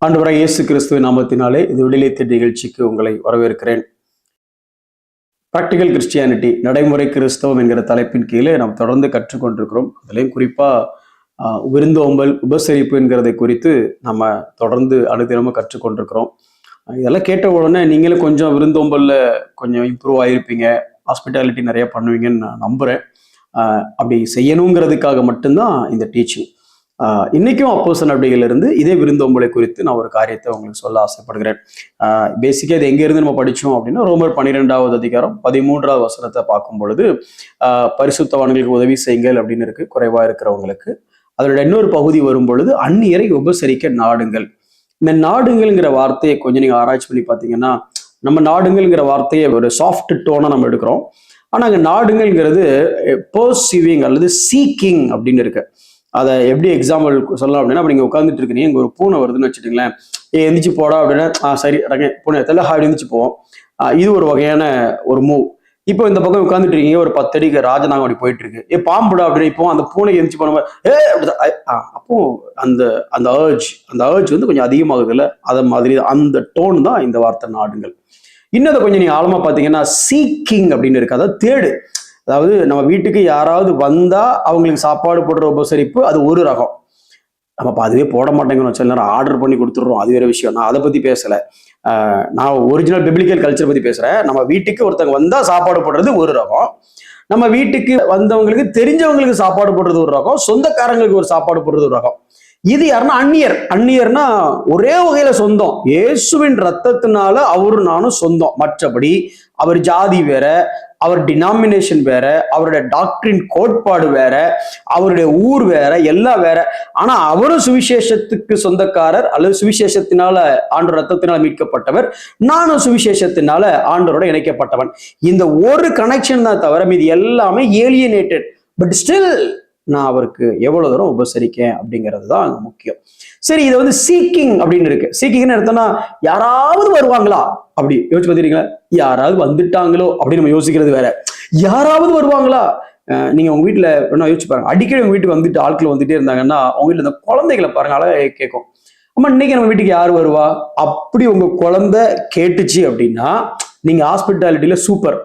ஆண்டவராகிய இயேசு கிறிஸ்துவின் நாமத்தினாலே இது விடுதலை தேடல் நிகழ்ச்சிக்கு உங்களை வரவேற்கிறேன். பிராக்டிகல் கிறிஸ்டியானிட்டி, நடைமுறை கிறிஸ்தவம் என்கிற தலைப்பின் கீழே நாம் தொடர்ந்து கற்றுக்கொண்டிருக்கிறோம். அதுலேயும் குறிப்பாக விருந்தோம்பல், உபசரிப்பு என்கிறதை குறித்து நம்ம தொடர்ந்து அனுதினமும் கற்றுக்கொண்டிருக்கிறோம். இதெல்லாம் கேட்ட உடனே நீங்களும் கொஞ்சம் விருந்தோம்பலில் கொஞ்சம் இம்ப்ரூவ் ஆகிருப்பீங்க, ஹாஸ்பிட்டாலிட்டி நிறைய பண்ணுவீங்கன்னு நான் நம்புகிறேன். அப்படி செய்யணுங்கிறதுக்காக மட்டும்தான் இந்த டீச்சிங். இன்னைக்கும் அப்போஸ்தலர் நடவடிக்கையிலிருந்து இதே விருந்தோம்பலை குறித்து நான் ஒரு காரியத்தை உங்களுக்கு சொல்ல ஆசைப்படுகிறேன். பேசிக்கா இது எங்க இருந்து நம்ம படிச்சோம் அப்படின்னா, ரோமர் 12வது அதிகாரம் 13வது வசனத்தை பார்க்கும் பொழுது பரிசுத்தவான்களுக்கு உதவி செய்யுங்கள் அப்படின்னு இருக்கு, குறைவா இருக்கிறவங்களுக்கு. அதோட இன்னொரு பகுதி வரும் பொழுது அந்நியரை உபசரிக்க நாடுங்கள். இந்த நாடுங்கள்ங்கிற வார்த்தையை கொஞ்சம் நீங்க ஆராய்ச்சி பண்ணி பார்த்தீங்கன்னா, நம்ம நாடுங்கள்ங்கிற வார்த்தையை ஒரு சாஃப்ட் டோனா நம்ம எடுக்கிறோம். ஆனா அங்க நாடுங்கள்ங்கிறது பர்சீவிங் அல்லது சீக்கிங் அப்படின்னு இருக்கு. அதை எப்படி எக்ஸாம்பிள் சொல்லலாம் அப்படின்னா, நீங்க உட்காந்துட்டு இருக்கீங்க, இங்க ஒரு பூனை வருதுன்னு வச்சுட்டுங்களேன், எந்திரிச்சு போடா அப்படின்னா சரி பூனை தெல்ல ஹாடி எந்திரிச்சு போவோம். இது ஒரு வகையான ஒரு மூவ். இப்போ இந்த பக்கம் உட்காந்துட்டு இருக்கீங்க, ஒரு 10 அடிக்கு ராஜநாகம் அப்படி போயிட்டு இருக்கு, பாம்புடா அப்படின்னு இப்போ அந்த பூனை எந்திரிச்சு போன அப்போ அந்த அந்த ஏர்ஜ் வந்து கொஞ்சம் அதிகமாகுது இல்லை, அதை மாதிரி அந்த டோன் தான் இந்த வார்த்தை நாடுங்கள். இன்னதை கொஞ்சம் நீங்க ஆழமா பார்த்தீங்கன்னா சீக்கிங் அப்படின்னு இருக்கு, அதாவது தேடு. அதாவது நம்ம வீட்டுக்கு யாராவது வந்தா அவங்களுக்கு சாப்பாடு போடுற உபசரிப்பு, அது ஒரு ரகம். நம்ம அதுவே போட மாட்டேங்கன்னு சில நேரம் ஆர்டர் பண்ணி கொடுத்துடுறோம், அது வேற விஷயம். நான் அதை பத்தி பேசல, நான் ஒரிஜினல் பிப்ளிக்கல் கல்ச்சர் பத்தி பேசுறேன். நம்ம வீட்டுக்கு ஒருத்தவங்க வந்தா சாப்பாடு போடுறது ஒரு ரகம், நம்ம வீட்டுக்கு வந்தவங்களுக்கு தெரிஞ்சவங்களுக்கு சாப்பாடு போடுறது ஒரு ரகம், சொந்தக்காரங்களுக்கு ஒரு சாப்பாடு போடுறது ஒரு ரகம். இது யாருன்னா அந்நியர்னா ஒரே வகையில சொந்தம், இயேசுவின் ரத்தத்தினால அவரு நானும் சொந்தம். மற்றபடி அவர் ஜாதி வேற, அவர் டினாமினேஷன் வேற, அவருடைய டாக்டரின் கோட்பாடு வேற, அவருடைய ஊர் வேற, எல்லாம் வேற. ஆனா அவரும் சுவிசேஷத்துக்கு சொந்தக்காரர், அல்லது சுவிசேஷத்தினால ஆண்டவர் ரத்தத்தினால் மீட்கப்பட்டவர், நானும் சுவிசேஷத்தினால ஆண்டவரோட இணைக்கப்பட்டவன். இந்த ஒரு கனெக்ஷன் தான் தவிர மீது எல்லாமே ஏலியனேட்டட். பட் ஸ்டில் நான் அவருக்கு எவ்வளவு தூரம் உபசரிக்கேன் அப்படிங்கிறது தான் அங்க முக்கியம். சரி, இதை வந்து சீக்கிங் அப்படின்னு இருக்கு. சீக்கிங்னு எடுத்தோம்னா யாராவது வருவாங்களா அப்படி யோசிச்சு பார்த்துருக்கீங்களா? யாராவது வந்துட்டாங்களோ அப்படின்னு நம்ம யோசிக்கிறது வேற, யாராவது வருவாங்களா. நீங்க உங்க வீட்டுல என்ன யோசிச்சு பாருங்க, அடிக்கடி உங்க வீட்டுக்கு வந்துட்டு ஆட்கள் வந்துட்டே இருந்தாங்கன்னா உங்க வீட்டுல இந்த குழந்தைகளை பாருங்க, அழகா கேட்கும், அம்மா இன்னைக்கு நம்ம வீட்டுக்கு யார் வருவா அப்படி உங்க குழந்தை கேட்டுச்சு அப்படின்னா நீங்க ஹாஸ்பிட்டாலிட்டியில சூப்பர்.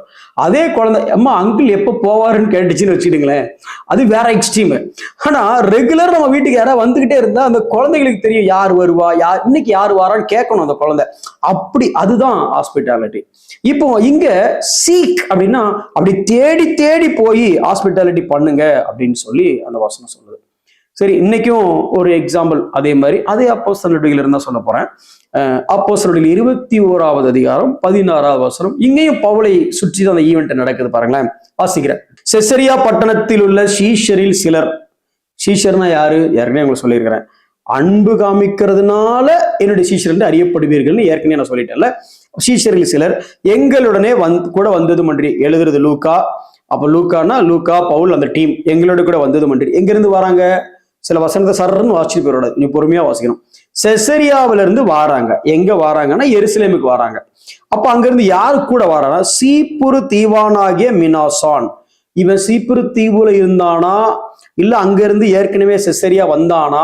அதே குழந்தை அம்மா அங்கிள் எப்போ போவாருன்னு கேட்டுச்சுன்னு வச்சுக்கிட்டுங்களேன், அது வேற எக்ஸ்ட்ரீம். ஆனா ரெகுலர் நம்ம வீட்டுக்கு யாராவது வந்துகிட்டே இருந்தா அந்த குழந்தைகளுக்கு தெரியும் யார் வருவா, இன்னைக்கு யார் வாரான்னு கேட்கணும் அந்த குழந்தை. அப்படி அதுதான் ஹாஸ்பிட்டாலிட்டி. இப்போ இங்க சீக் அப்படின்னா அப்படி தேடி தேடி போய் ஹாஸ்பிட்டாலிட்டி பண்ணுங்க அப்படின்னு சொல்லி அந்த வசனம் சொல்லுது. சரி, இன்னைக்கும் ஒரு எக்ஸாம்பிள் அதே மாதிரி அதே அப்போஸ்தலர் நடவடிக்கையில இருந்தா சொல்ல போறேன். அப்போஸ்தலர் நடவடிக்கை 21வது அதிகாரம் 16வது வசனம். இங்கேயும் பவுலை சுற்றி தான் அந்த ஈவெண்ட் நடக்குது பாருங்களேன், வாசிக்கிறேன். செசரியா பட்டணத்தில் உள்ள சீஷரில் சிலர், சீஷர்னா யாரு ஏற்கனவே உங்களுக்கு சொல்லியிருக்கிறேன், அன்பு காமிக்கிறதுனால என்னுடைய சீஷர் என்று அறியப்படுவீர்கள்னு ஏற்கனவே நான் சொல்லிட்டேன்ல. சீஷரில் சிலர் எங்களுடனே கூட வந்தது மன்றி எழுதுறது லூக்கா. அப்ப லூக்கானா லூக்கா பவுல் அந்த டீம் எங்களோட கூட வந்தது மன்றி. எங்க இருந்து வராங்க? சில வசனத்தை சர்ன்னு வாசிச்சு போயிட, நீ பொறுமையா வாசிக்கணும். செசரியாவில இருந்து வாராங்க. எங்க வாராங்கன்னா எருசலேமுக்கு வராங்க. அப்ப அங்கிருந்து யாரு கூட வரானா, சீப்புரு தீவானாகிய மினாசான். இவன் சீப்புரு தீவுல இருந்தானா, இல்ல அங்க இருந்து ஏற்கனவே செசரியா வந்தானா,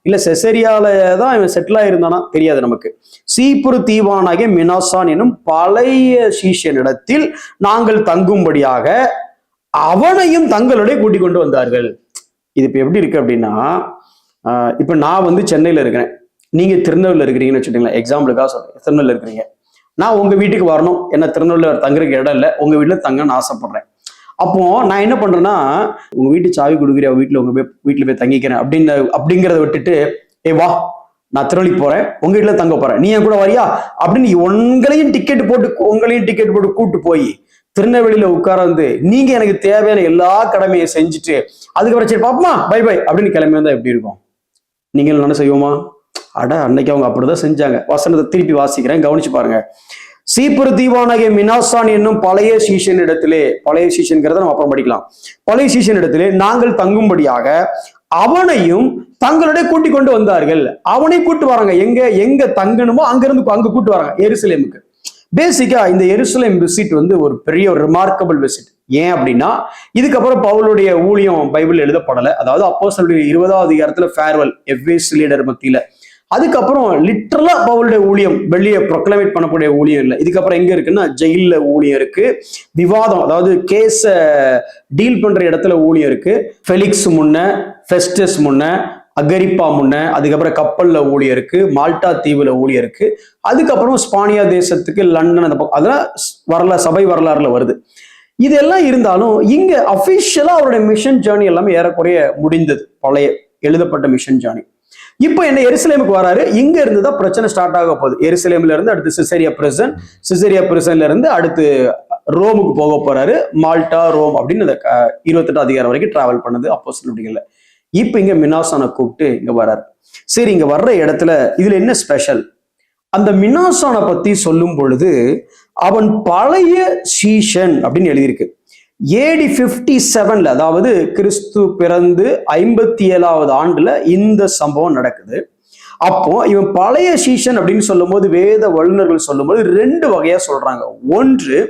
இல்ல செசரியால தான் இவன் செட்டில் ஆயிருந்தானா தெரியாது நமக்கு. சீப்புரு தீவானாகிய மினாசான் எனும் பழைய சீஷனிடத்தில் நாங்கள் தங்கும்படியாக அவனையும் தங்களுடைய கூட்டிக் கொண்டு வந்தார்கள். இது இப்ப எப்படி இருக்கு அப்படின்னா, இப்ப நான் வந்து சென்னையில இருக்கிறேன், நீங்க திருநெல்வேலியில் இருக்கிறீங்கன்னு வச்சுட்டீங்களா, எக்ஸாம்பிளுக்காக சொல்றேன். திருநெல்வேலியில் இருக்கிறீங்க, நான் உங்க வீட்டுக்கு வரணும், என்ன திருநெல்வேலியில் தங்குறதுக்கு இடம் இல்லை, உங்க வீட்டுல தங்கன்னு ஆசைப்படுறேன். அப்போ நான் என்ன பண்றேன்னா, உங்க வீட்டு சாவி கொடுக்குறியா, வீட்டுல உங்க வீட்டுல போய் தங்கிக்கிறேன் அப்படிங்கிறத விட்டுட்டு, வா நான் திருநெல்வேலிக்கு போறேன், உங்க வீட்டுல தங்க போறேன், நீ என் கூட வரியா அப்படின்னு உங்களையும் டிக்கெட் போட்டு கூட்டு போய் திருநெல்வேலியில உட்கார வந்து நீங்க எனக்கு தேவையான எல்லா கடமையை செஞ்சுட்டு அதுக்கப்புறம் சரி பாப்பமா பை பை அப்படின்னு கிளம்பி வந்தா எப்படி இருக்கும்? நீங்களும் என்ன செய்வோமா? அட அன்னைக்கு அவங்க அப்படிதான் செஞ்சாங்க. வசனத்தை திருப்பி வாசிக்கிறேன், கவனிச்சு பாருங்க. சீப்புரு தீவானாகிய மினாசான் என்னும் பழைய சீஷன் இடத்திலே, பழைய சீஷன்கிறத நம்ம அப்புறம் படிக்கலாம், பழைய சீஷன் இடத்திலே நாங்கள் தங்கும்படியாக அவனையும் தங்களுடைய கூட்டி கொண்டு வந்தார்கள். அவனை கூட்டு வராங்க, எங்க தங்கணுமோ அங்க கூட்டு வராங்க, எருசலேமுக்கு. பேசிக்கா இந்த எருசலேம் விசிட் வந்து ஒரு பெரிய ஒரு ரிமார்க்கபிள் விசிட். ஏன் அப்படின்னா இதுக்கப்புறம் பவுலுடைய ஊழியம் பைபிள் எழுதப்படலை. அதாவது அப்போஸ்தலருடைய 20வது அதிகாரத்துல ஃபேர்வெல் எஃபேசு லீடர் மத்தியில அதுக்கப்புறம் லிட்டரலா பவுலுடைய ஊழியம் வெளியே ப்ரொக்ளமேட் பண்ணக்கூடிய ஊழியம் இல்லை. இதுக்கப்புறம் எங்க இருக்குன்னா ஜெயில ஊழியம் இருக்கு, விவாதம் அதாவது கேஸ டீல் பண்ற இடத்துல ஊழியம் இருக்கு, ஃபெலிக்ஸ் முன்ன, ஃபெஸ்டஸ் முன்ன, அகரிப்பா முன்ன, அதுக்கப்புறம் கப்பல்ல ஊழியம் இருக்கு, மால்டா தீவுல ஊழியம் இருக்கு, அதுக்கப்புறம் ஸ்பானியா தேசத்துக்கு லண்டன் அதெல்லாம் வரலாறு சபை வரலாறுல வருது. இதெல்லாம் இருந்தாலும் இங்க அபிஷியலா அவருடைய மிஷன் ஜேர்னி எல்லாமே ஏறக்குறைய முடிந்தது, பழைய எழுதப்பட்ட மிஷன் ஜேர்னி. இப்போ என்ன எருசலேமுக்கு வராரு, இங்க இருந்து தான் பிரச்சனை ஸ்டார்ட் ஆக போகுது. எருசலேம்ல இருந்து அடுத்து சிசேரியா பிரிசன், சிசேரியா பிரிசன்ல இருந்து அடுத்து ரோமுக்கு போக போறாரு. மால்டா, ரோம் அப்படின்னு 28 அதிகாரம் வரைக்கும் டிராவல் பண்ணது அப்போஸ்தலர்கள். இப்ப இங்க மினாசானை கூப்பிட்டு இங்க வர்றாரு. சரி, இங்க வர்ற இடத்துல இதுல என்ன ஸ்பெஷல்? அந்த மினாசானை பத்தி சொல்லும் பொழுது அவன் பழைய சீஷன் அப்படின்னு எழுதியிருக்கு. AD 57ல, அதாவது கிறிஸ்து பிறந்து 57வது ஆண்டுல இந்த சம்பவம் நடக்குது. அப்போ இவன் பழைய சீஷன் அப்படின்னு சொல்லும் போது வேத வல்லுநர்கள் சொல்லும் போது 2 வகையா சொல்றாங்க. ஒன்று,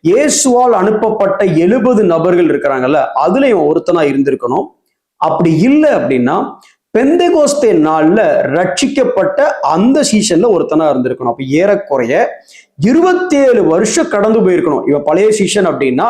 இயேசுவால் அனுப்பப்பட்ட 70 நபர்கள் இருக்கிறாங்கல்ல, அதுல இவன் ஒருத்தனா இருந்திருக்கணும். அப்படி இல்லை அப்படின்னா பெந்தெகோஸ்தே நாள்ல ரட்சிக்கப்பட்ட அந்த சீசன்ல ஒருத்தனா இருந்திருக்கணும். அப்ப ஏறக்குறைய 27 வருஷம் கடந்து போயிருக்கணும். இவன் பழைய சீசன் அப்படின்னா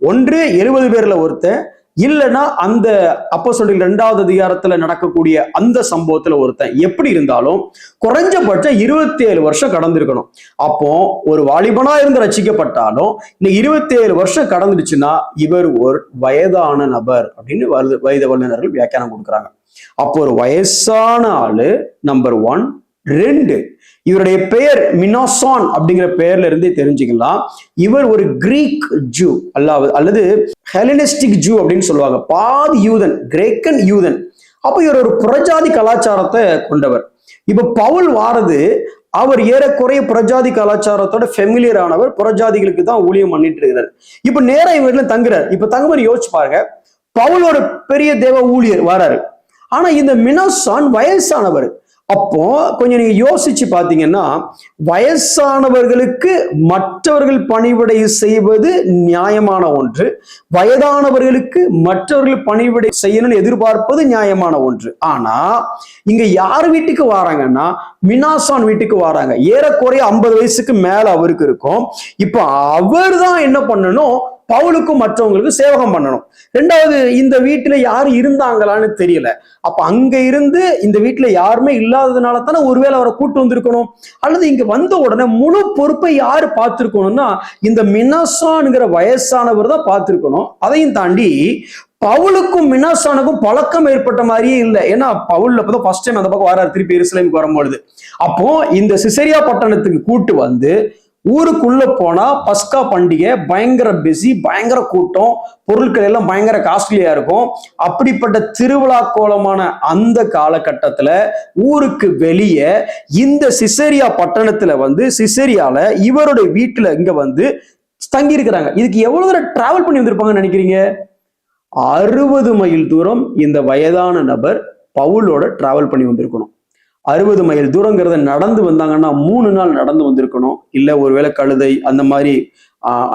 ஒன்று 70 பேர்ல ஒருத்தன், இல்லைன்னா அந்த அப்போஸ்தலர்கள் 2வது அதிகாரத்துல நடக்கக்கூடிய அந்த சம்பவத்துல ஒருத்தன். எப்படி இருந்தாலும் குறைஞ்சபட்சம் 27 வருஷம் கடந்திருக்கணும். அப்போ ஒரு வாலிபனா இருந்து ரட்சிக்கப்பட்டாலும் இந்த 27 வருஷம் கடந்துடுச்சுன்னா இவர் ஒரு வயதான நபர் அப்படின்னு வயத வல்லுநர்கள் வியாக்கியானம் கொடுக்குறாங்க. அப்போ ஒரு வயசான ஆளு நம்பர் 1. 2, இவருடைய பெயர் மினாசான் அப்படிங்கிற பெயர்ல இருந்தே தெரிஞ்சுக்கலாம். இவர் ஒரு கிரீக் ஜூ அல்லது ஹெலனிஸ்டிக் ஜூ அப்படின்னு சொல்லுவாங்க. பாதி யூதன், கிரேக்கன் யூதன். அப்ப இவர் ஒரு புறஜாதி கலாச்சாரத்தை கொண்டவர். இப்ப பவுல் வாரது அவர் ஏறக்குறைய புறஜாதி கலாச்சாரத்தோட ஃபெமிலியர் ஆனவர், புறஜாதிகளுக்கு தான் ஊழியம் பண்ணிட்டு இருக்கிறார். இப்ப நேரம் இவர்ல தங்குறார். இப்ப தங்குமாதிரி யோசிச்சு பாருங்க, பவுல் ஒரு பெரிய தேவ ஊழியர் வராரு, ஆனா இந்த மினாசான் வயசானவர். அப்போ கொஞ்சம் நீங்க யோசிச்சு பாத்தீங்கன்னா வயசானவர்களுக்கு மற்றவர்கள் பணிவிடை செய்வது நியாயமான ஒன்று, வயதானவர்களுக்கு மற்றவர்கள் பணிவிடை செய்யணும்னு எதிர்பார்ப்பது நியாயமான ஒன்று. ஆனா இங்க யார் வீட்டுக்கு வராங்கன்னா மினாசான் வீட்டுக்கு வராங்க. ஏறக்குறைய 50 வயசுக்கு மேல அவருக்கு இருக்கும். இப்ப அவர் தான் என்ன பண்ணணும், பவுலுக்கும் மற்றவங்களுக்கும் சேவகம் பண்ணணும். 2வது, இந்த வீட்டுல யாரு இருந்தாங்களான்னு தெரியல. அப்ப அங்க இருந்து இந்த வீட்டுல யாருமே இல்லாததுனால தானே ஒருவேளை அவரை கூட்டு வந்திருக்கணும். அல்லது இங்க வந்த உடனே முழு பொறுப்பை யாரு பார்த்திருக்கணும்னா இந்த மினாசான்ங்கிற வயசானவர் தான் பார்த்திருக்கணும். அதையும் தாண்டி பவுலுக்கும் மினாசானுக்கும் பழக்கம் ஏற்பட்ட மாதிரியே இல்லை. ஏன்னா பவுல் அப்பதான் ஃபர்ஸ்ட் டைம் அந்த பக்கம் வராரு, திருப்பி எருசலேமுக்கு வரும்பொழுது. அப்போ இந்த சிசேரியா பட்டணத்துக்கு கூட்டு வந்து ஊருக்குள்ள போனா பஸ்கா பண்டிகை பயங்கர பிஸி, பயங்கர கூட்டம், பொருட்கள் எல்லாம் பயங்கர காஸ்ட்லியா இருக்கும். அப்படிப்பட்ட திருவிழா கோலமான அந்த காலகட்டத்துல ஊருக்கு வெளியே இந்த சிசேரியா பட்டணத்துல வந்து சிசேரியால இவருடைய வீட்டுல இங்க வந்து தங்கி இருக்கிறாங்க. இதுக்கு எவ்வளவு தூரம் டிராவல் பண்ணி வந்திருப்பாங்கன்னு நினைக்கிறீங்க? 60 மைல் தூரம் இந்த வயதான நபர் பவுலோட டிராவல் பண்ணி வந்திருக்கணும். 60 மைல் தூரங்கிறத நடந்து வந்தாங்கன்னா 3 நாள் நடந்து வந்திருக்கணும். இல்ல ஒருவேளை கழுதை அந்த மாதிரி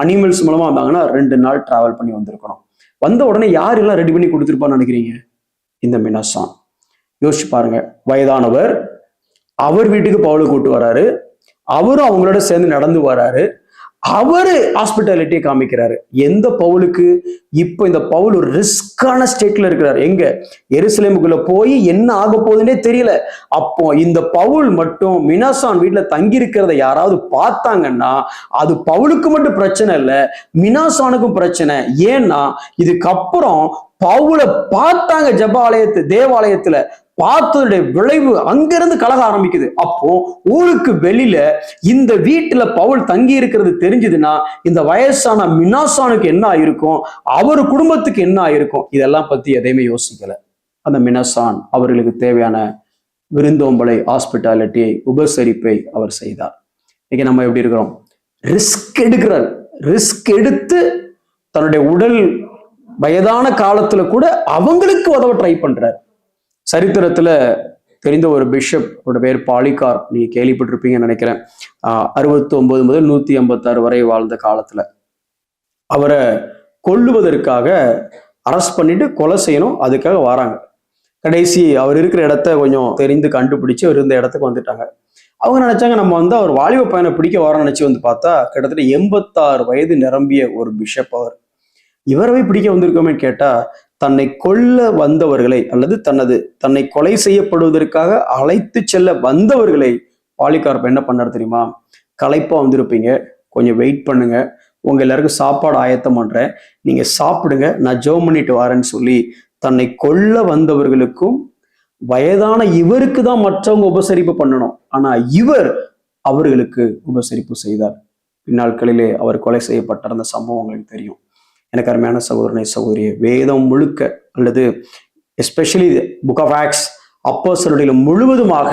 அனிமல்ஸ் மூலமா வந்தாங்கன்னா 2 நாள் டிராவல் பண்ணி வந்திருக்கணும். வந்த உடனே யாரெல்லாம் ரெடி பண்ணி கொடுத்துருப்பான்னு நினைக்கிறீங்க? இந்த மினாசான். யோசிச்சு பாருங்க, வயதானவர், அவர் வீட்டுக்கு பவுலை கூட்டு வராரு, அவரும் அவங்களோட சேர்ந்து நடந்து வராரு, அவரு ஹாஸ்பிட்டாலிட்டியை காமிக்கிறாரு. எந்த பவுலுக்கு? இப்போ இந்த பவுல் ஒரு ரிஸ்கான ஸ்டேட்ல இருக்கிறார். எங்க? எருசலேமுக்குள்ள போய் என்ன ஆக போகுதுன்னே தெரியல. அப்போ இந்த பவுல் மட்டும் மினாசான் வீட்டுல தங்கி இருக்கிறத யாராவது பார்த்தாங்கன்னா அது பவுலுக்கு மட்டும் பிரச்சனை இல்லை, மினாசானுக்கும் பிரச்சனை. ஏன்னா இதுக்கப்புறம் பவுலை பார்த்தாங்க தேவாலயத்துல, பார்த்ததுடைய விளைவு அங்கிருந்து கலக ஆரம்பிக்குது. அப்போ ஊருக்கு வெளியில இந்த வீட்டுல பவுல் தங்கி இருக்கிறது தெரிஞ்சதுன்னா இந்த வயசான மினாசானுக்கு என்ன ஆயிருக்கும், அவர் குடும்பத்துக்கு என்ன ஆயிருக்கும், இதெல்லாம் பத்தி எதையுமே யோசிக்கல. அந்த மினாசான் அவர்களுக்கு தேவையான விருந்தோம்பலை, ஹாஸ்பிட்டாலிட்டியை, உபசரிப்பை அவர் செய்தார். இன்னைக்கு நம்ம எப்படி இருக்கிறோம்? ரிஸ்க் எடுக்கிறார். ரிஸ்க் எடுத்து தன்னுடைய உடல் வயதான காலத்துல கூட அவங்களுக்கு உதவ ட்ரை பண்றார். சரித்திரத்துல தெரிந்த ஒரு பிஷப், பேர் பாலிகார், நீங்க கேள்விப்பட்டிருப்பீங்கன்னு நினைக்கிறேன். 69 முதல் 186 வரை வாழ்ந்த காலத்துல அவரை கொல்லுவதற்காக அரெஸ்ட் பண்ணிட்டு கொலை செய்யணும், அதுக்காக வராங்க. கடைசி அவர் இருக்கிற இடத்த கொஞ்சம் தெரிந்து கண்டுபிடிச்சு அவர் இருந்த இடத்துக்கு வந்துட்டாங்க. அவங்க நினைச்சாங்க நம்ம வந்து அவர் வாலிப பையனை பிடிக்க வரோம்னு நினைச்சு வந்து பார்த்தா கிட்டத்தட்ட 86 வயது நிரம்பிய ஒரு பிஷப் அவர். இவரவே பிடிக்க வந்திருக்கோமே கேட்டா, தன்னை கொல்ல வந்தவர்களை அல்லது தன்னை கொலை செய்யப்படுவதற்காக அழைத்து செல்ல வந்தவர்களை பாலிகார்ப் என்ன பண்ணார் தெரியுமா? களைப்பா வந்திருப்பீங்க, கொஞ்சம் வெயிட் பண்ணுங்க, உங்க எல்லாருக்கும் சாப்பாடு ஆயத்தம் பண்றேன், நீங்க சாப்பிடுங்க, நான் ஜெபம் பண்ணிட்டு வரேன்னு சொல்லி தன்னை கொல்ல வந்தவர்களுக்கும் வயதான இவருக்கு தான் மற்றவங்க உபசரிப்பு பண்ணணும், ஆனா இவர் அவர்களுக்கு உபசரிப்பு செய்தார். பின்னாட்களிலே அவர் கொலை செய்யப்பட்ட அந்த சம்பவம் உங்களுக்கு தெரியும். எனக்கு அருமையான சகோதரனை சகோதரியை, வேதம் முழுக்க அல்லது எஸ்பெஷலி புக் ஆஃப் ஆக்ட்ஸ் அப்போஸ்தலர்களில் முழுவதுமாக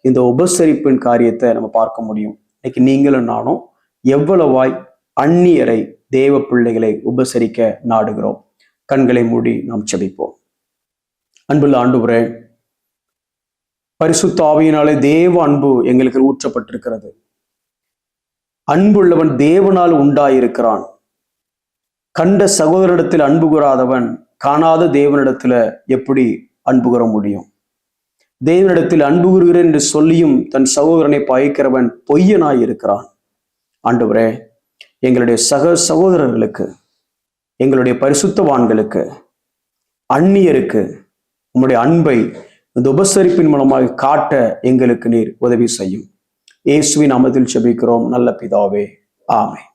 இந்த உபசரிப்பின் காரியத்தை நம்ம பார்க்க முடியும். இன்னைக்கு நீங்களும் நானும் எவ்வளவாய் அந்நியரை தேவ பிள்ளைகளை உபசரிக்க நாடுகிறோம். கண்களை மூடி நாம் ஜெபிப்போம். அன்புள்ள ஆண்டவரே, பரிசுத்த ஆவியினாலே தேவ அன்பு எங்களுக்கு ஊற்றப்பட்டிருக்கிறது. அன்புள்ளவன் தேவனால் உண்டாயிருக்கிறான். கண்ட சகோதரிடத்தில் அன்பு கூறாதவன் காணாத தேவனிடத்துல எப்படி அன்பு கூற முடியும்? தேவனிடத்தில் அன்பு கூறுகிறேன் என்று சொல்லியும் தன் சகோதரனை பகைக்கிறவன் பொய்யனாய் இருக்கிறான். ஆண்டவரே, எங்களுடைய சகோதரர்களுக்கு, எங்களுடைய பரிசுத்தவான்களுக்கு, அந்நியருக்கு உம்முடைய அன்பை இந்த உபசரிப்பின் மூலமாக காட்ட எங்களுக்கு நீர் உதவி செய்யும். இயேசுவின் நாமத்தில் ஜெபிக்கிறோம் நல்ல பிதாவே, ஆமென்.